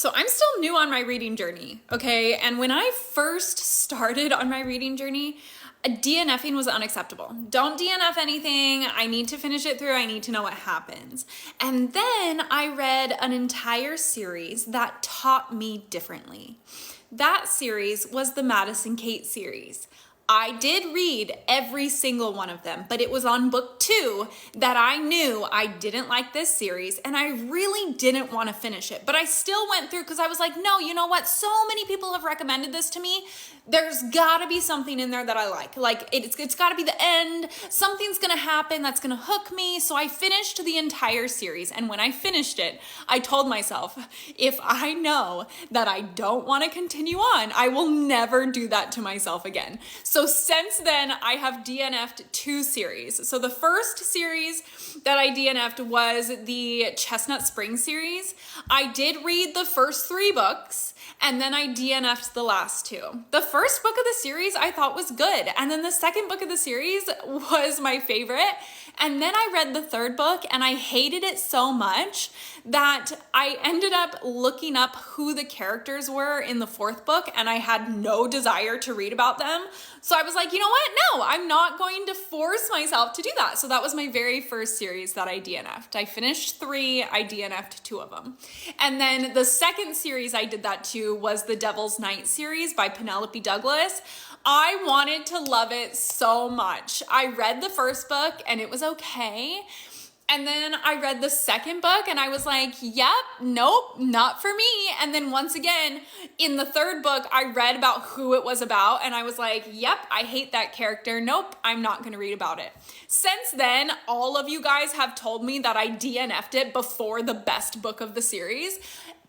So I'm still new on my reading journey, okay? And when I first started on my reading journey, DNFing was unacceptable. Don't DNF anything. I need to finish it through. I need to know what happens. And then I read an entire series that taught me differently. That series was the Madison Kate series. I did read every single one of them, but it was on book 2 that I knew I didn't like this series and I really didn't want to finish it. But I still went through because I was like, no, you know what? So many people have recommended this to me. There's gotta be something in there that I like. Like it's gotta be the end. Something's gonna happen that's gonna hook me. So I finished the entire series. And when I finished it, I told myself, if I know that I don't want to continue on, I will never do that to myself again. So since then, I have DNF'd 2 series. So the first series that I DNF'd was the Chestnut Spring series. I did read the first 3 books, and then I DNF'd the last 2. The first book of the series I thought was good, and then the second book of the series was my favorite. And then I read the 3rd book and I hated it so much that I ended up looking up who the characters were in the 4th book, and I had no desire to read about them. So I was like, you know what? No, I'm not going to force myself to do that. So that was my very first series that I DNF'd. I finished 3, I DNF'd 2 of them. And then the second series I did that to was the Devil's Night series by Penelope Douglas. I wanted to love it so much. I read the first book and it was okay. And then I read the second book and I was like, yep, nope, not for me. And then once again, in the 3rd book, I read about who it was about and I was like, yep, I hate that character. Nope, I'm not gonna read about it. Since then, all of you guys have told me that I DNF'd it before the best book of the series,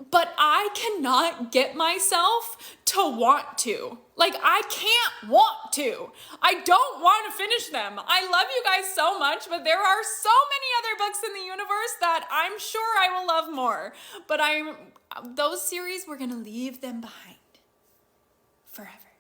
but I cannot get myself to want to. Like, I can't want to. I don't want to finish them. I love you guys so much, but there are so many other books in the universe that I'm sure I will love more. But those series, we're gonna leave them behind forever.